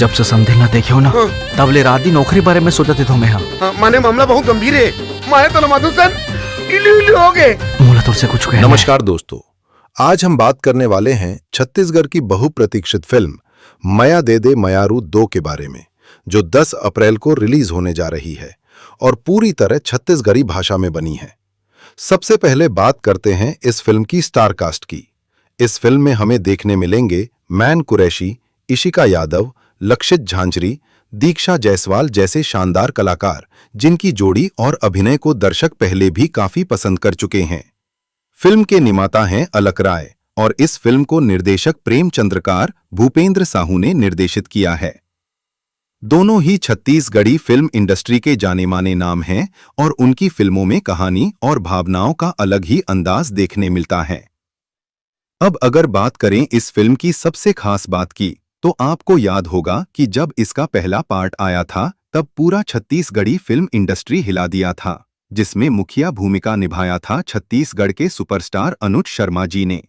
जब से समझे ना देखे हो ना तब ले रात दी नौकरी बारे में सोचते थे मैं। माने मामला बहुत गंभीर है। माने तो माधुसन इलू इलू हो गए। मोला तुझसे कुछ कहना। नमस्कार दोस्तों, आज हम बात करने वाले हैं छत्तीसगढ़ की बहुप्रतीक्षित फिल्म मया दे दे मयारू 2 के बारे में, जो 10 अप्रैल को रिलीज होने जा रही है और पूरी तरह छत्तीसगढ़ी भाषा में बनी है। सबसे पहले बात करते हैं इस फिल्म की स्टार कास्ट की। इस फिल्म में हमें देखने मिलेंगे मैन कुरैशी, इशिका यादव, लक्षित झांझरी, दीक्षा जायसवाल जैसे शानदार कलाकार, जिनकी जोड़ी और अभिनय को दर्शक पहले भी काफी पसंद कर चुके हैं। फिल्म के निर्माता हैं अलक राय और इस फिल्म को निर्देशक प्रेम चंद्रकार भूपेंद्र साहू ने निर्देशित किया है। दोनों ही छत्तीसगढ़ी फिल्म इंडस्ट्री के जाने माने नाम हैं और उनकी फिल्मों में कहानी और भावनाओं का अलग ही अंदाज देखने मिलता है। अब अगर बात करें इस फिल्म की सबसे खास बात की, तो आपको याद होगा कि जब इसका पहला पार्ट आया था तब पूरा छत्तीसगढ़ी फिल्म इंडस्ट्री हिला दिया था, जिसमें मुखिया भूमिका निभाया था छत्तीसगढ़ के सुपरस्टार अनुज शर्मा जी ने।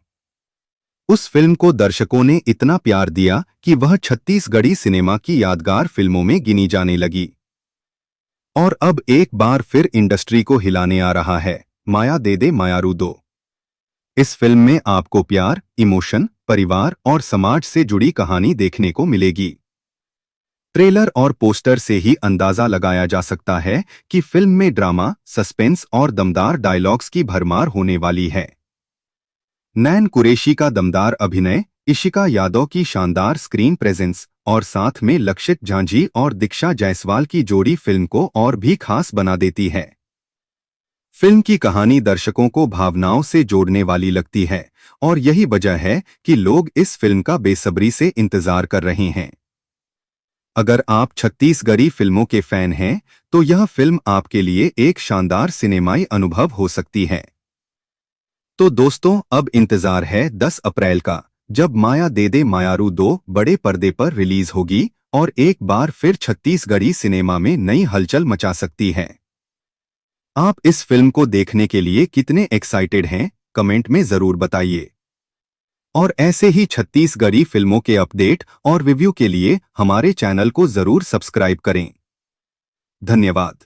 उस फिल्म को दर्शकों ने इतना प्यार दिया कि वह छत्तीसगढ़ी सिनेमा की यादगार फिल्मों में गिनी जाने लगी। और अब एक बार फिर इंडस्ट्री को हिलाने आ रहा है माया दे दे मयारू 2। इस फिल्म में आपको प्यार, इमोशन, परिवार और समाज से जुड़ी कहानी देखने को मिलेगी। ट्रेलर और पोस्टर से ही अंदाजा लगाया जा सकता है कि फिल्म में ड्रामा, सस्पेंस और दमदार डायलॉग्स की भरमार होने वाली है। मैन कुरैशी का दमदार अभिनय, इशिका यादव की शानदार स्क्रीन प्रेजेंस और साथ में लक्षित झांझरी और दीक्षा जायसवाल की जोड़ी फिल्म को और भी खास बना देती है। फिल्म की कहानी दर्शकों को भावनाओं से जोड़ने वाली लगती है और यही वजह है कि लोग इस फिल्म का बेसब्री से इंतजार कर रहे हैं। अगर आप छत्तीसगढ़ी फिल्मों के फैन हैं तो यह फिल्म आपके लिए एक शानदार सिनेमाई अनुभव हो सकती है। तो दोस्तों, अब इंतजार है 10 अप्रैल का, जब माया दे दे मयारू 2 बड़े पर्दे पर रिलीज होगी और एक बार फिर छत्तीसगढ़ी सिनेमा में नई हलचल मचा सकती है। आप इस फिल्म को देखने के लिए कितने एक्साइटेड हैं, कमेंट में जरूर बताइए। और ऐसे ही छत्तीसगढ़ी फिल्मों के अपडेट और रिव्यू के लिए हमारे चैनल को जरूर सब्सक्राइब करें। धन्यवाद।